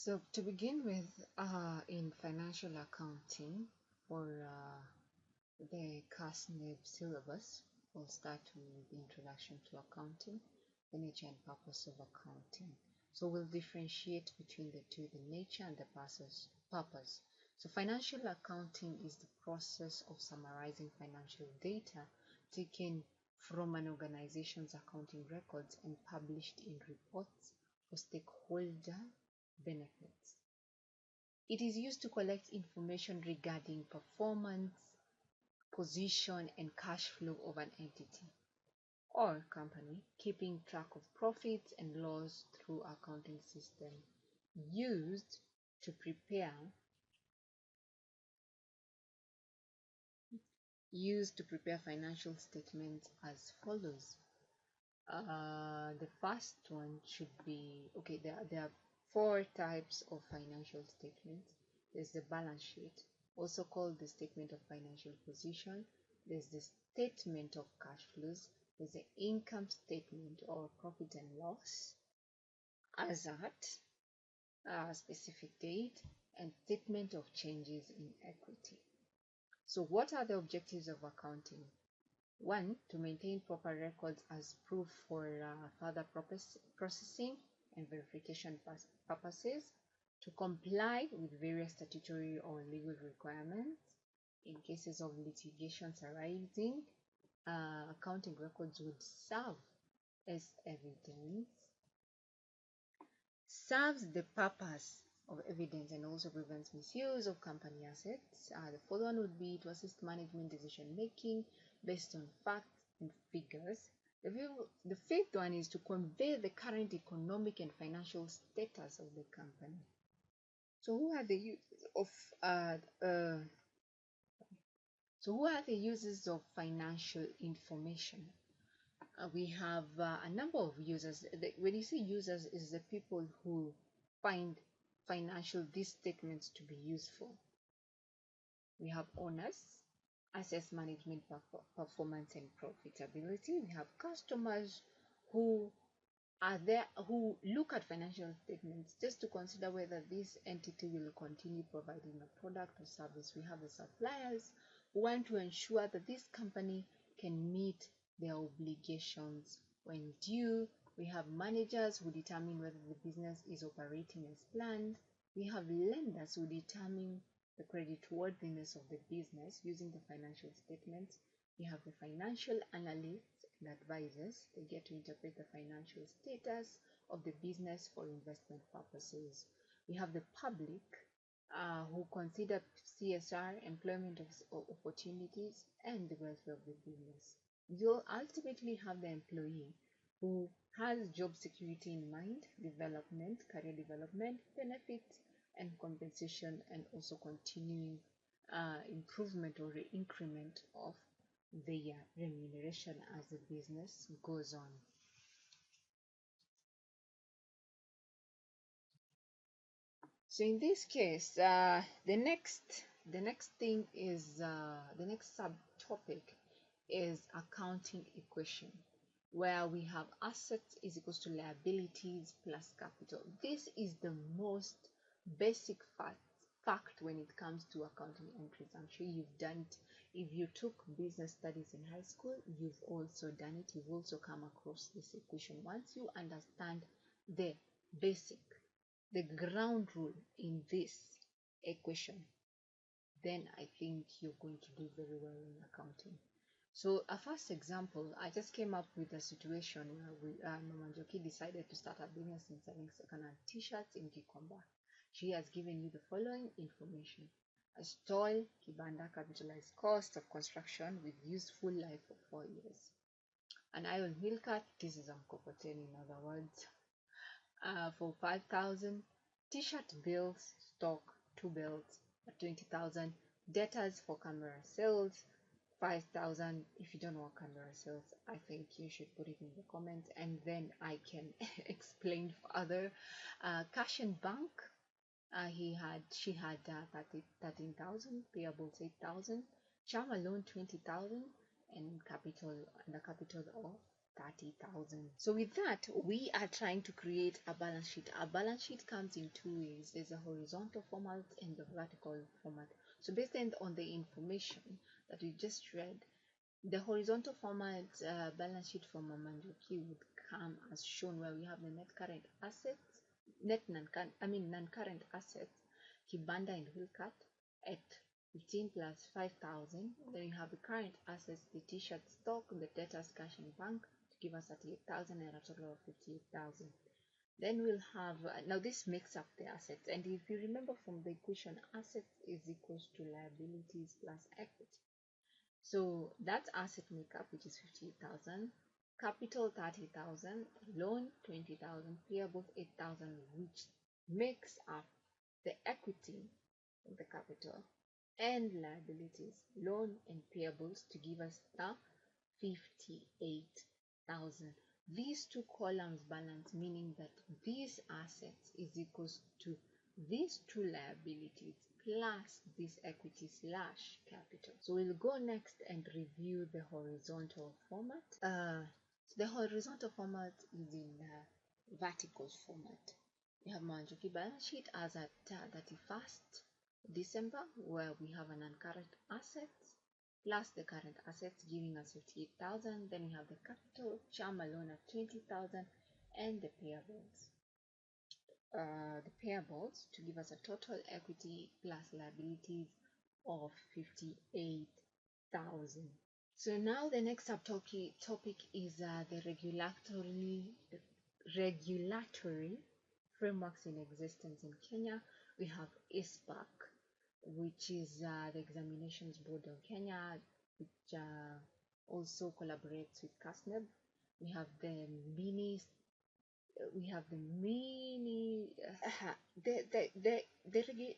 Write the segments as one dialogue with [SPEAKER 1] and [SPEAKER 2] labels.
[SPEAKER 1] So to begin with, in financial accounting for the KASNEB syllabus, we'll start with the introduction to accounting, the nature and purpose of accounting. So we'll differentiate between the two, the nature and the purpose. So financial accounting is the process of summarizing financial data taken from an organization's accounting records and published in reports for stakeholder benefits. It is used to collect information regarding performance, position, and cash flow of an entity or company, keeping track of profits and loss through accounting system used to prepare financial statements as follows. The first one should be, okay, there are four types of financial statements. There's the balance sheet, also called the statement of financial position. There's the statement of cash flows. There's the income statement or profit and loss as at a specific date, and statement of changes in equity. So what are the objectives of accounting? One, to maintain proper records as proof for further processing and verification purposes, to comply with various statutory or legal requirements. In cases of litigations arising, accounting records would serve as evidence, serves the purpose of evidence, and also prevents misuse of company assets. The fourth one would be to assist management decision making based on facts and figures. The fifth one is to convey the current economic and financial status of the company. So who are the users of financial information? We have a number of users. When you say users, is the people who find these statements to be useful. We have owners, assess management performance and profitability. We have customers who are there, who look at financial statements just to consider whether this entity will continue providing a product or service. We have the suppliers who want to ensure that this company can meet their obligations when due. We have managers who determine whether the business is operating as planned. We have lenders who determine the creditworthiness of the business using the financial statements. We have the financial analysts and advisors. They get to interpret the financial status of the business for investment purposes. We have the public who consider CSR, employment opportunities, and the welfare of the business. You'll ultimately have the employee who has job security in mind, development, career development, benefits, and compensation, and also continuing improvement or increment of their remuneration as the business goes on. So in this case, the next thing is the next subtopic is accounting equation, where we have assets is equals to liabilities plus capital. This is the most basic fact when it comes to accounting entries. I'm sure you've done it. If you took business studies in high school, you've also done it. You've also come across this equation. Once you understand the basic, the ground rule in this equation, then I think you're going to do very well in accounting. So a first example, I just came up with a situation where Mama Njoki decided to start a business in selling second-hand t-shirts in Gikomba. She has given you the following information: a stall, kibanda, capitalized cost of construction with useful life of 4 years. An iron wheel cart, this is mkokoteni in other words, for 5,000. T-shirt bills, stock, 2 bills at 20,000. Debtors for camera sales, 5,000. If you don't know what camera sales, I think you should put it in the comments and then I can explain further. Cash and bank, she had 13,000, payables 8,000, Chama loan 20,000, and a capital of 30,000. So with that, we are trying to create a balance sheet. A balance sheet comes in two ways. There's a horizontal format and the vertical format. So based on the information that we just read, the horizontal format balance sheet for Mamanjuki would come as shown, where we have the net current assets, non-current assets, Kibanda and Wheelcart at 15 plus 5,000. Then you have the current assets, the t-shirt stock, the debtors, cash and bank, to give us 38,000 and a total of 58,000. Then we'll have, now this makes up the assets. And if you remember from the equation, assets is equals to liabilities plus equity. So that's asset makeup, which is 58,000, capital 30,000, loan 20,000, payables 8,000, which makes up the equity of the capital, and liabilities, loan and payables, to give us the 58,000. These two columns balance, meaning that these assets is equals to these two liabilities plus this equity slash capital. So we'll go next and review the horizontal format. The horizontal format is in vertical format. We have Manjuki balance sheet as at 31st December, where we have an non-current assets plus the current assets giving us 58,000. Then we have the capital, Chama loan at 20,000, and the payables. The payables to give us a total equity plus liabilities of 58,000. So now the next topic is the regulatory frameworks in existence in Kenya. We have ISPAC, which is the Examinations Board of Kenya, which also collaborates with KASNEB. We have the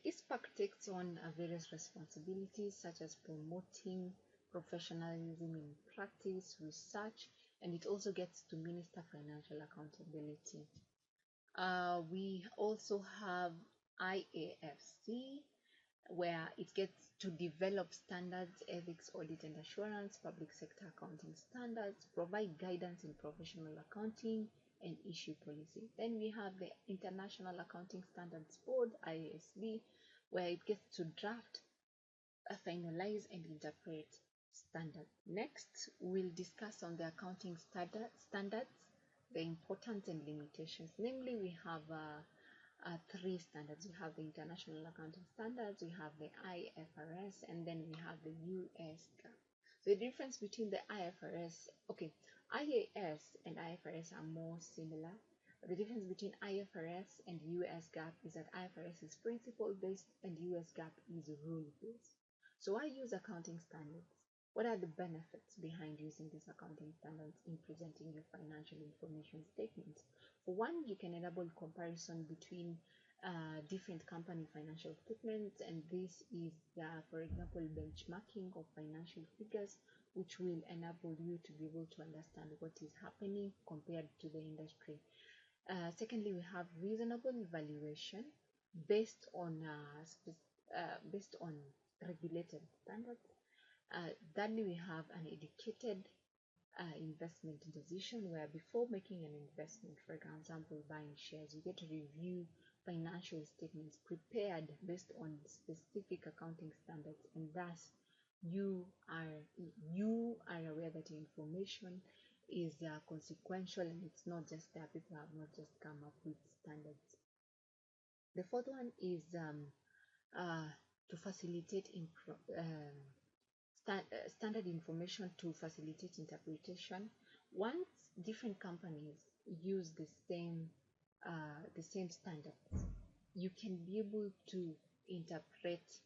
[SPEAKER 1] ISPAC takes on various responsibilities, such as promoting professionalism in practice, research, and it also gets to minister financial accountability. We also have IAFC, where it gets to develop standards, ethics, audit and assurance, public sector accounting standards, provide guidance in professional accounting, and issue policy. Then we have the International Accounting Standards Board, IASB, where it gets to draft, finalize and interpret standards. Next, we'll discuss on the accounting standards, the importance and limitations. Namely, we have three standards. We have the International Accounting Standards, we have the IFRS, and then we have the US GAAP. The difference between the IFRS, IAS and IFRS are more similar. But the difference between IFRS and US GAAP is that IFRS is principle-based and US GAAP is rule-based. So why use accounting standards? What are the benefits behind using these accounting standards in presenting your financial information statements? For one, you can enable comparison between different company financial statements, and this is, for example, benchmarking of financial figures, which will enable you to be able to understand what is happening compared to the industry. Secondly, we have reasonable valuation based on regulated standards. Thirdly, we have an educated investment decision, where before making an investment, for example buying shares, you get to review financial statements prepared based on specific accounting standards, and thus you are aware that your information is consequential, and it's not just that people have not just come up with standards. The fourth one is to facilitate standard information to facilitate interpretation. Once different companies use the same standards, you can be able to interpret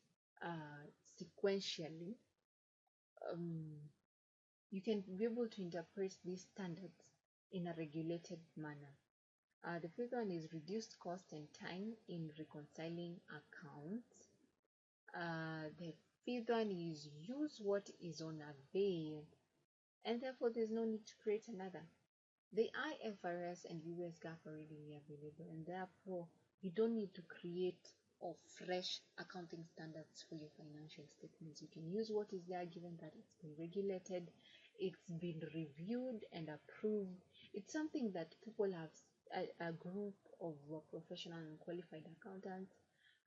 [SPEAKER 1] sequentially. You can be able to interpret these standards in a regulated manner. The fifth one is reduced cost and time in reconciling accounts. The fifth one is use what is on avail, and therefore there's no need to create another. The IFRS and US GAAP are already available, and therefore you don't need to create or fresh accounting standards for your financial statements. You can use what is there, given that it's been regulated, it's been reviewed and approved. It's something that people have, a group of professional and qualified accountants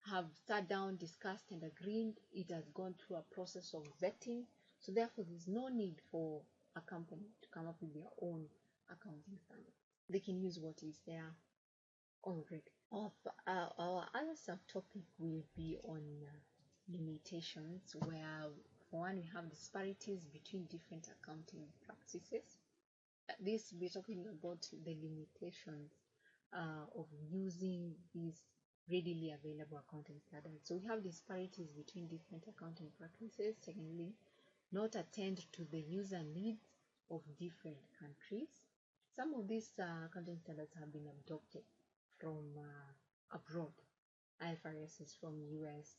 [SPEAKER 1] have sat down, discussed, and agreed. It has gone through a process of vetting. So therefore, there's no need for a company to come up with their own accounting standard. They can use what is there already. Our other subtopic will be on limitations, where for one we have disparities between different accounting practices. This we're talking about the limitations of using these readily available accounting standards. So we have disparities between different accounting practices. Secondly, not attend to the user needs of different countries. Some of these accounting standards have been adopted from abroad. IFRS is from US.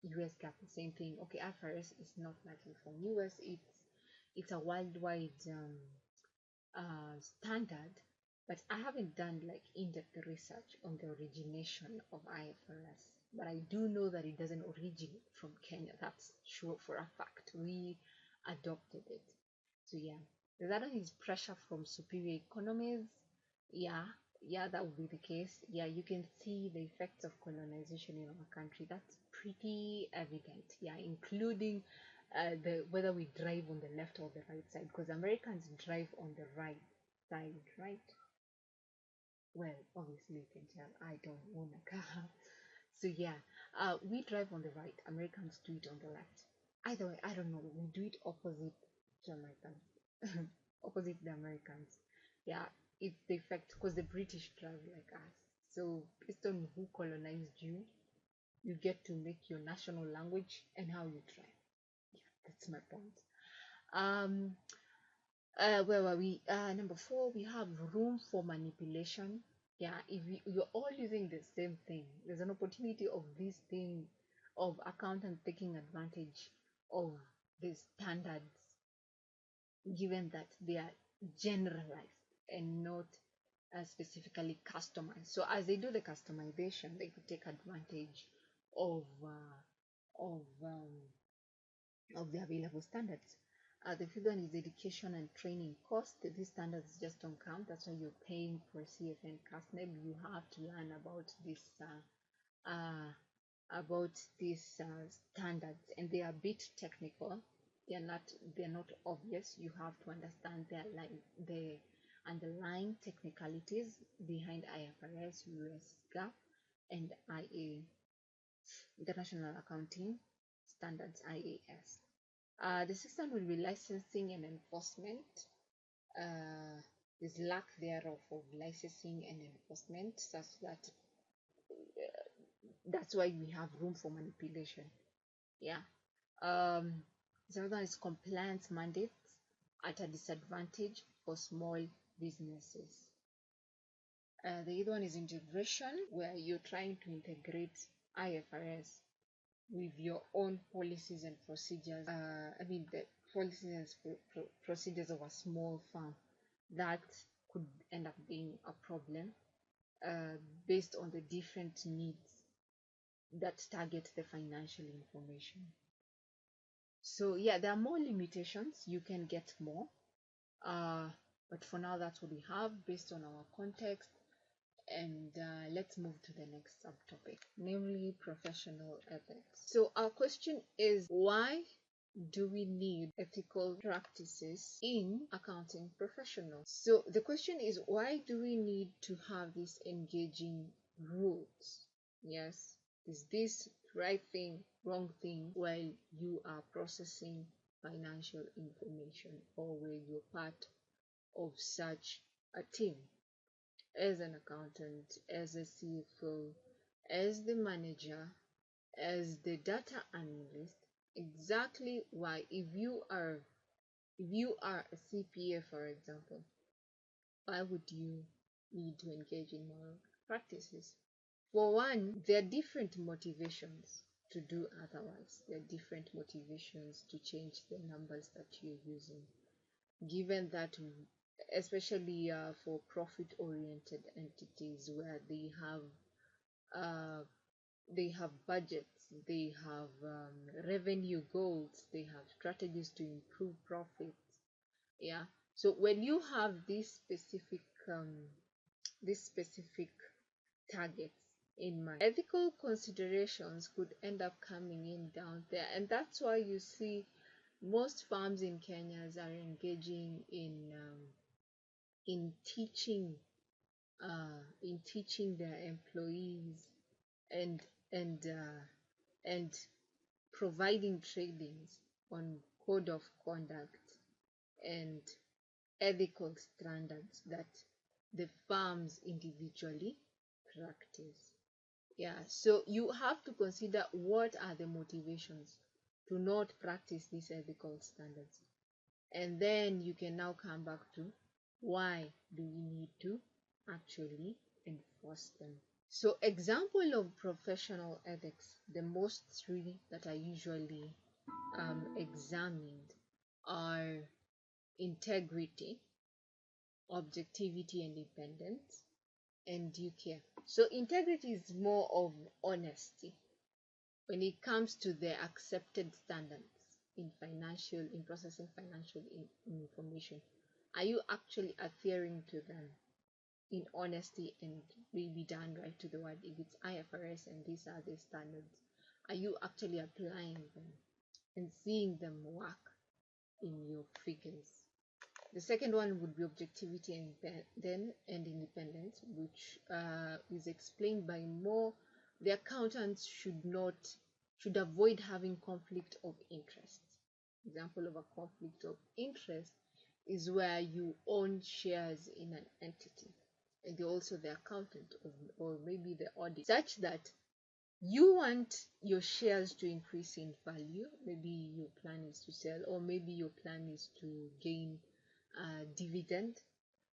[SPEAKER 1] US GAAP, the same thing. Okay, IFRS is not likely from US. It's a worldwide standard, but I haven't done like in-depth research on the origination of IFRS. But I do know that it doesn't originate from Kenya. That's sure for a fact. We adopted it. So yeah, the other is pressure from superior economies. Yeah, that would be the case. Yeah, you can see the effects of colonization in our country. That's pretty evident. Yeah, including the whether we drive on the left or the right side, because Americans drive on the right side, right? Well, obviously you can tell I don't own a car. So yeah, we drive on the right. Americans do it on the left. Either way, I don't know. We do it opposite to Americans, opposite the Americans. Yeah, it's the effect because the British drive like us. So based on who colonized you, you get to make your national language and how you drive. Yeah, that's my point. Um, where were we? Number four, we have room for manipulation. Yeah, if you're all using the same thing, there's an opportunity of this thing, of accountants taking advantage of the standards, given that they are generalized and not specifically customized. So as they do the customization, they could take advantage of of um, of the available standards. The fifth one is education and training cost. These standards just don't count. That's why you're paying for CFA and KASNEB. You have to learn about these standards, and they are a bit technical. They're not obvious. You have to understand the underlying technicalities behind IFRS, US GAAP, and IA, International Accounting Standards, IAS. The sixth one will be licensing and enforcement. There's lack thereof of licensing and enforcement, such that that's why we have room for manipulation. Yeah. The other one is compliance mandates at a disadvantage for small businesses. The other one is integration, where you're trying to integrate IFRS with your own policies and procedures. The policies and procedures of a small firm, that could end up being a problem based on the different needs that target the financial information. So yeah, there are more limitations. You can get more, but for now that's what we have based on our context. And let's move to the next subtopic, namely professional ethics. So our question is, why do we need ethical practices in accounting professionals? So the question is, why do we need to have these engaging rules? Yes, is this right thing, wrong thing, while you are processing financial information, or where you're part of such a team? As an accountant, as a CFO, as the manager, as the data analyst, exactly why, if you are a CPA, for example, why would you need to engage in moral practices? For one, there are different motivations to do otherwise. There are different motivations to change the numbers that you're using, given that, especially for profit-oriented entities, where they have budgets, they have revenue goals, they have strategies to improve profits. Yeah. So when you have these specific targets in mind, ethical considerations could end up coming in down there, and that's why you see most farms in Kenya are engaging in teaching in teaching their employees and and uh, and providing trainings on code of conduct and ethical standards that the farms individually practice. Yeah, so you have to consider what are the motivations to not practice these ethical standards. And then you can now come back to why do we need to actually enforce them. So example of professional ethics, the most three that are usually examined are integrity, objectivity and independence, and due care. So integrity is more of honesty when it comes to the accepted standards in processing financial information. Are you actually adhering to them in honesty and really done right to the word? If it's IFRS and these are the standards, are you actually applying them and seeing them work in your figures? The second one would be objectivity and independence, which is explained by more. The accountants should avoid having conflict of interest. Example of a conflict of interest is where you own shares in an entity and you're also the accountant or maybe the audit, such that you want your shares to increase in value. Maybe your plan is to sell, or maybe your plan is to gain dividend.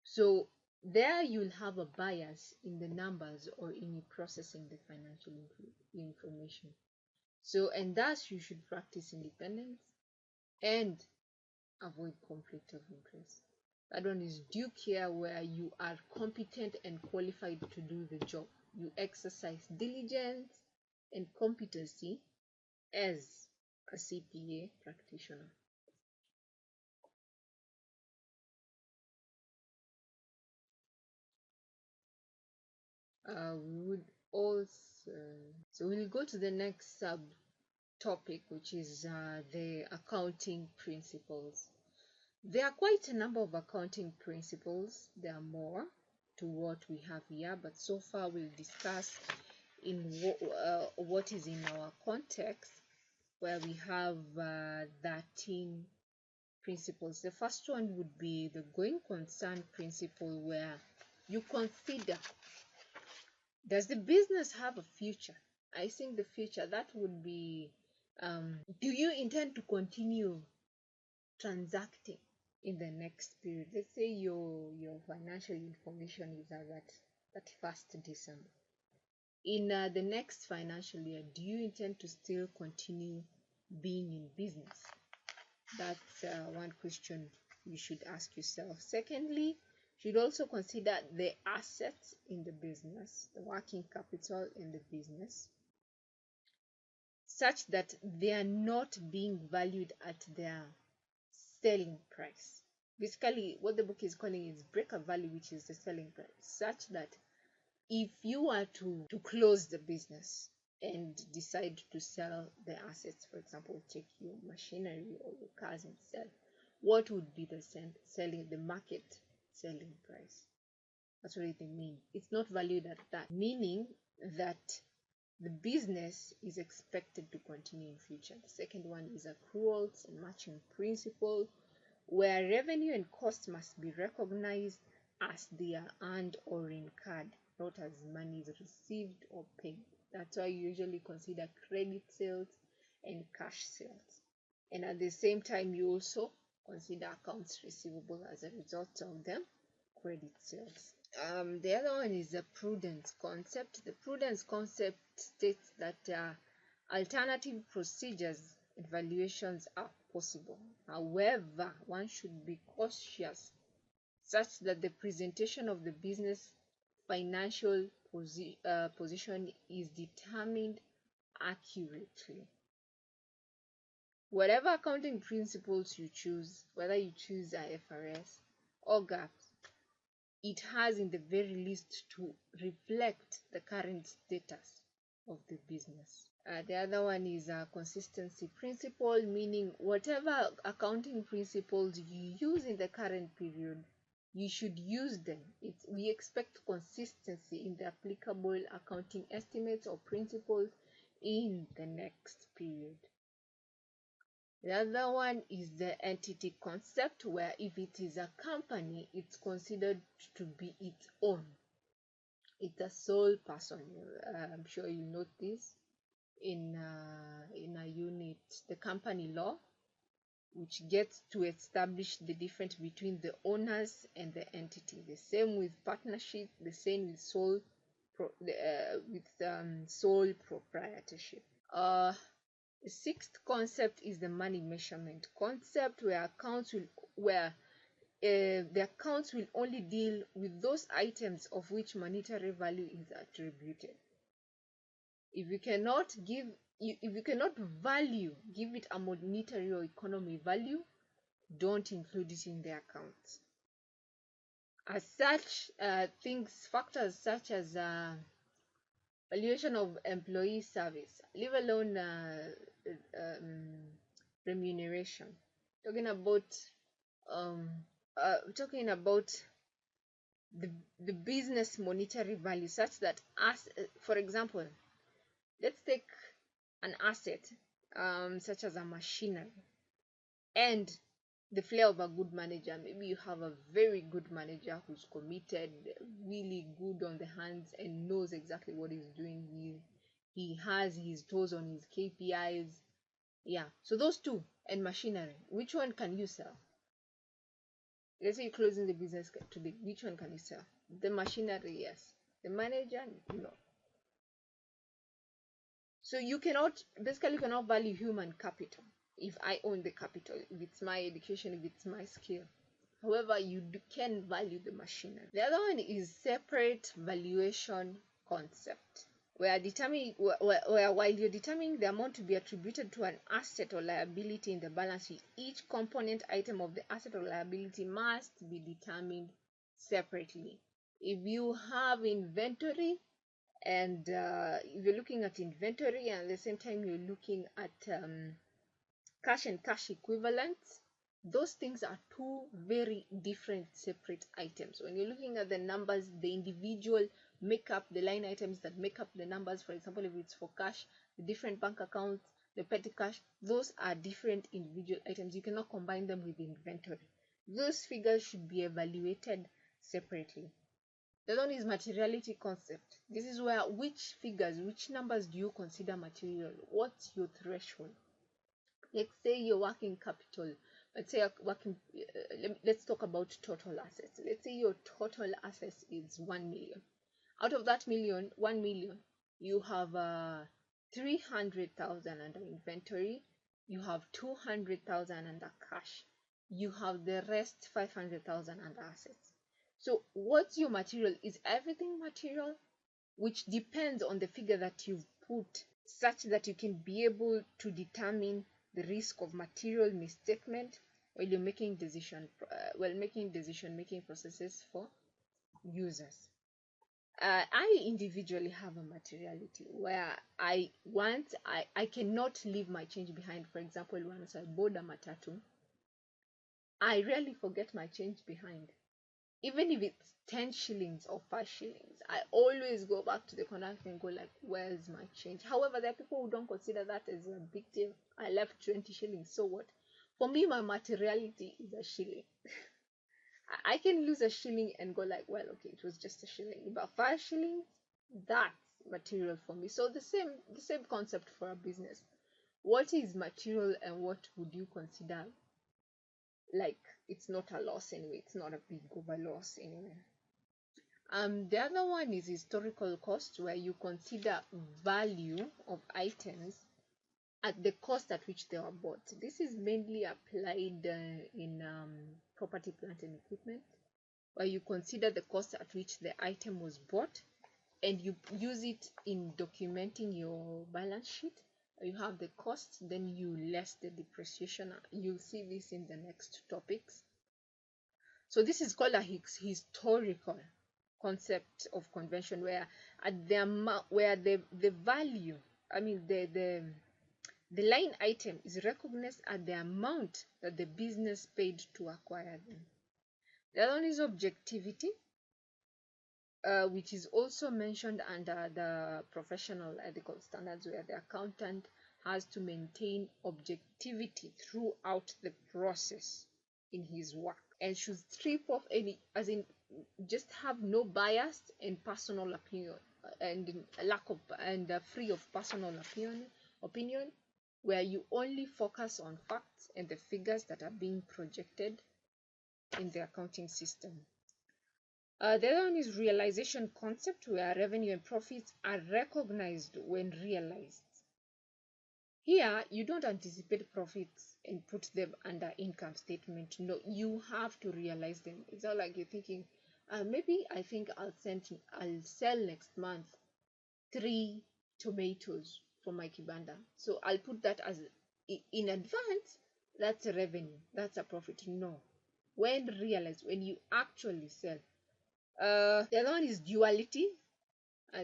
[SPEAKER 1] So there you'll have a bias in the numbers or in processing the financial information. So, and thus you should practice independence and avoid conflict of interest. That one is due care, where you are competent and qualified to do the job. You exercise diligence and competency as a CPA practitioner. We would also, so we'll go to the next subtopic, which is the accounting principles. There are quite a number of accounting principles. There are more to what we have here, but so far we'll discuss in what is in our context, where we have 13 principles. The first one would be the going concern principle, where you consider, does the business have a future? I think the future, that would be, do you intend to continue transacting in the next period? Let's say your financial information is as at 31st December. In the next financial year, do you intend to still continue being in business? That's one question you should ask yourself. Secondly, you should also consider the assets in the business, the working capital in the business, such that they are not being valued at their selling price. Basically, what the book is calling is breaker value, which is the selling price, such that if you were to close the business and decide to sell the assets, for example, take your machinery or your cars and sell, what would be the market selling price? That's what they mean. It's not valued at that, meaning that the business is expected to continue in future. The second one is accruals and matching principle, where revenue and cost must be recognized as they are earned or incurred, not as money is received or paid. That's why you usually consider credit sales and cash sales. And at the same time, you also consider accounts receivable as a result of them credit sales. The other one is the prudence concept. The prudence concept states that alternative procedures and valuations are possible. However, one should be cautious such that the presentation of the business financial position is determined accurately. Whatever accounting principles you choose, whether you choose IFRS or GAAP, it has in the very least to reflect the current status of the business. The other one is a consistency principle, meaning whatever accounting principles you use in the current period, you should use them. We expect consistency in the applicable accounting estimates or principles in the next period. The other one is the entity concept, where if it is a company, it's considered to be its own. It's a sole person. I'm sure you note this in a unit, the company law, which gets to establish the difference between the owners and the entity. The same with partnership, the same with sole proprietorship. The sixth concept is the money measurement concept, where the accounts will only deal with those items of which monetary value is attributed. If you cannot give it a monetary or economy value, don't include it in the accounts. As such, factors such as valuation of employee service, leave alone remuneration, talking about the business monetary value, such that, for example, let's take an asset such as a machinery and the flair of a good manager. Maybe you have a very good manager who's committed, really good on the hands, and knows exactly what he's doing. He has his toes on his KPIs. Yeah, so those two and machinery, which one can you sell? Let's say you're closing the business today, which one can you sell? The machinery, yes. The manager, no. So you cannot value human capital. If I own the capital, if it's my education, if it's my skill. However, you can value the machinery. The other one is separate valuation concept, where while you're determining the amount to be attributed to an asset or liability in the balance sheet, each component item of the asset or liability must be determined separately. If you have inventory, and if you're looking at inventory and at the same time you're looking at cash and cash equivalents, those things are two very different separate items. When you're looking at the numbers, the individual make up the line items that make up the numbers. For example, if it's for cash, the different bank accounts, the petty cash, those are different individual items. You cannot combine them with inventory. Those figures should be evaluated separately. The other one is materiality concept. This is where which numbers do you consider material? What's your threshold? Let's say your working capital. Let's talk about total assets. Let's say your total assets is 1 million. Out of that 1 million, you have 300,000 under inventory. You have 200,000 under cash. You have the rest 500,000 under assets. So what's your material? Is everything material? Which depends on the figure that you've put, such that you can be able to determine the risk of material misstatement while you're making decision making processes for users. I individually have a materiality where I cannot leave my change behind. For example, once I board a matatu, I rarely forget my change behind. Even if it's 10 shillings or 5 shillings, I always go back to the conductor and go like, where's my change? However, there are people who don't consider that as a big deal. I left 20 shillings, so what? For me, my materiality is a shilling. I can lose a shilling and go like, well, okay, it was just a shilling. But 5 shillings, that's material for me. So the same concept for a business. What is material and what would you consider like it's not a loss anyway, it's not a big over loss anyway? The other one is historical cost, where you consider value of items at the cost at which they were bought. This is mainly applied in property, plant and equipment, where you consider the cost at which the item was bought and you use it in documenting your balance sheet. You have the cost, then you less the depreciation. You'll see this in the next topics. So this is called a historical concept of convention, where at the amount, where the value, I mean the line item is recognized at the amount that the business paid to acquire them. The other one is objectivity, which is also mentioned under the professional ethical standards, where the accountant has to maintain objectivity throughout the process in his work and should strip off any, as in just have no bias and personal opinion, and lack of, and free of personal opinion, where you only focus on facts and the figures that are being projected in the accounting system. The other one is realization concept, where revenue and profits are recognized when realized. Here, you don't anticipate profits and put them under income statement. No, you have to realize them. It's not like you're thinking, maybe I think I'll sell next month 3 tomatoes for my kibanda. So I'll put that as in advance. That's a revenue. That's a profit. No. When realized, when you actually sell. The other one is duality.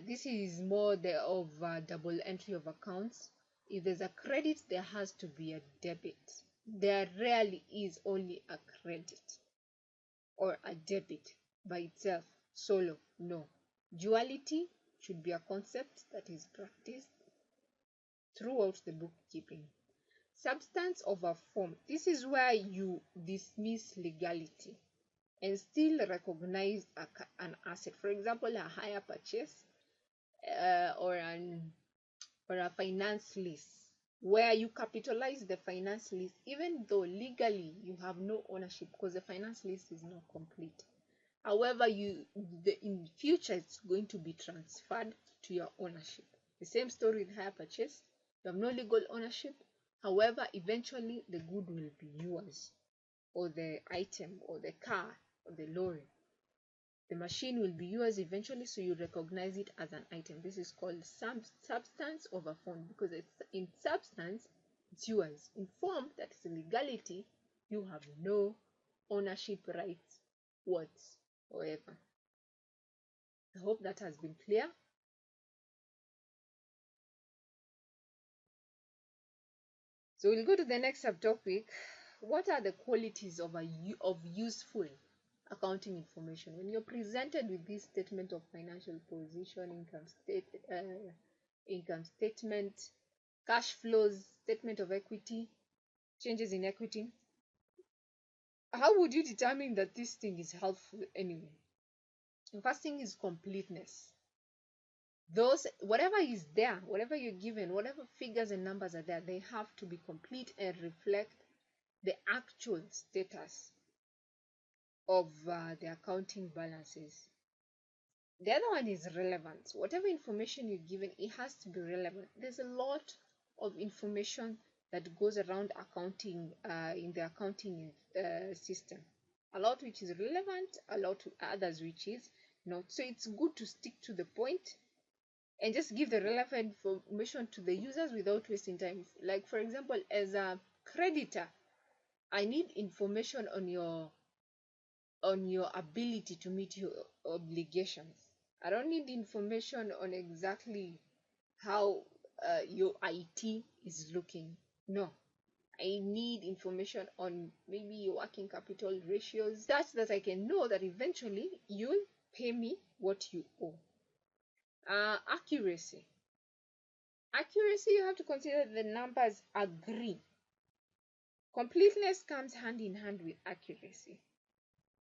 [SPEAKER 1] This is more of double entry of accounts. If there's a credit, there has to be a debit. There rarely is only a credit or a debit by itself, solo. No. Duality should be a concept that is practiced throughout the bookkeeping. Substance over form. This is where you dismiss legality and still recognize an asset. For example, a hire purchase, or a finance lease, where you capitalize the finance lease even though legally you have no ownership, because the finance lease is not complete. However, in future it's going to be transferred to your ownership. The same story with hire purchase. You have no legal ownership. However, eventually the good will be yours, or the item, or the car, or the lorry. The machine will be yours eventually, so you recognize it as an item. This is called substance over form, because it's in substance, it's yours. In form, that is legality, you have no ownership rights whatsoever. I hope that has been clear. So we'll go to the next subtopic. What are the qualities of useful accounting information? When you're presented with this statement of financial position, income statement, cash flows, statement of equity, changes in equity, how would you determine that this thing is helpful anyway? The first thing is completeness. Whatever is there, whatever you're given, whatever figures and numbers are there, they have to be complete and reflect the actual status of the accounting balances. The other one is relevance. Whatever information you're given, it has to be relevant. There's a lot of information that goes around accounting in the accounting system. A lot which is relevant, a lot others which is not. So it's good to stick to the point and just give the relevant information to the users without wasting time. Like, for example, as a creditor, I need information on your ability to meet your obligations. I don't need information on exactly how your IT is looking. No, I need information on maybe your working capital ratios, such that I can know that eventually you'll pay me what you owe. Accuracy. Accuracy, you have to consider the numbers agree. Completeness comes hand in hand with accuracy,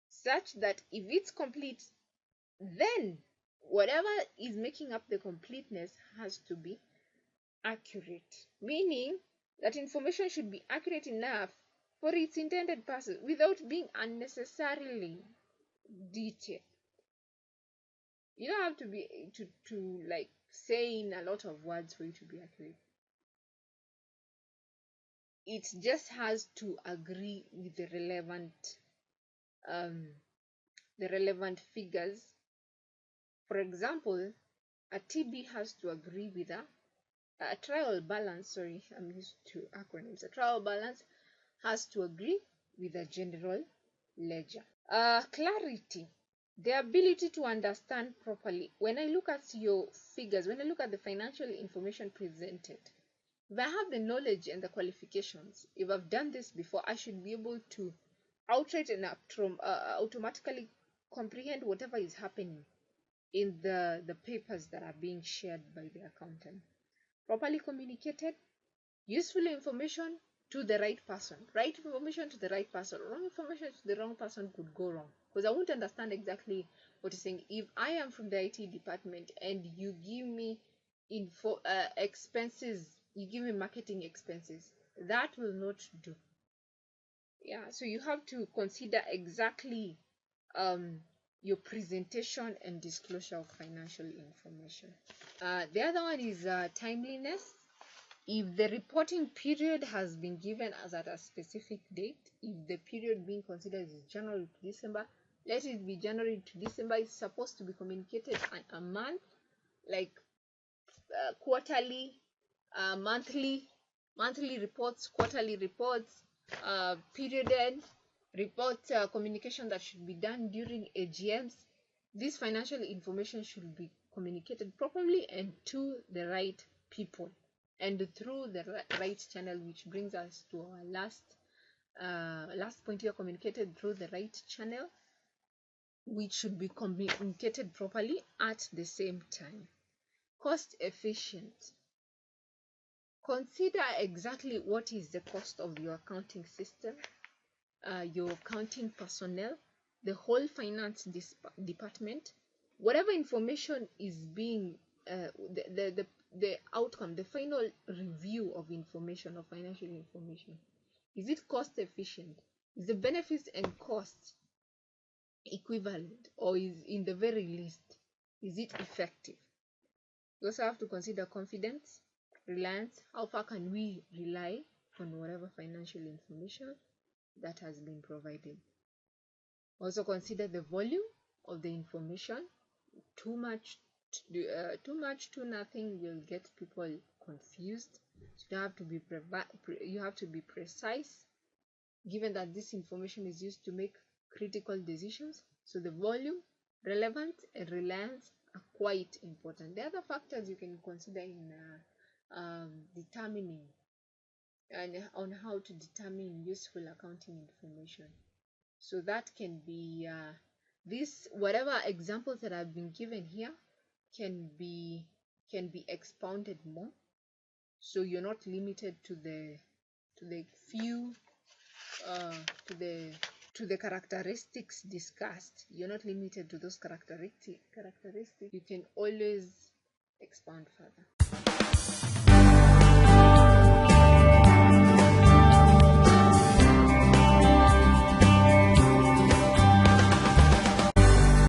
[SPEAKER 1] such that if it's complete, then whatever is making up the completeness has to be accurate, meaning that information should be accurate enough for its intended purpose without being unnecessarily detailed. You don't have to be to like say in a lot of words for you to be accurate. It just has to agree with the relevant figures. For example, a TB has to agree with a a trial balance, sorry, I'm used to acronyms. A trial balance has to agree with a general ledger. Clarity, the ability to understand properly. When I look at your figures, when I look at the financial information presented, if I have the knowledge and the qualifications, if I've done this before, I should be able to outright and automatically comprehend whatever is happening in the papers that are being shared by the accountant. Properly communicated, useful information to the right person. Right information to the right person. Wrong information to the wrong person could go wrong, because I won't understand exactly what you're saying. If I am from the IT department and you give me expenses, you give me marketing expenses, that will not do. Yeah, so you have to consider exactly your presentation and disclosure of financial information. The other one is timeliness. If the reporting period has been given as at a specific date, if the period being considered is January to December, let it be January to December. It's supposed to be communicated a month, like quarterly, monthly reports, quarterly reports, period end report, communication that should be done during AGMs. This financial information should be communicated properly and to the right people and through the right channel, which brings us to our last point here: communicated through the right channel, which should be communicated properly at the same time. Cost efficient. Consider exactly what is the cost of your accounting system, your accounting personnel, the whole finance department. Whatever information is being the outcome, the final review of information, of financial information, is it cost efficient? Is the benefits and costs equivalent, or is, in the very least, is it effective? You also have to consider confidence, reliance. How far can we rely on whatever financial information that has been provided? Also consider the volume of the information. Too much, too nothing will get people confused. So you have to be precise, given that this information is used to make critical decisions. So the volume, relevance, and reliance are quite important. The other factors you can consider in determining and on how to determine useful accounting information. So that can be whatever examples that have been given here can be expounded more, so you're not limited to the few to the characteristics discussed. You're not limited to those characteristics. You can always expand further.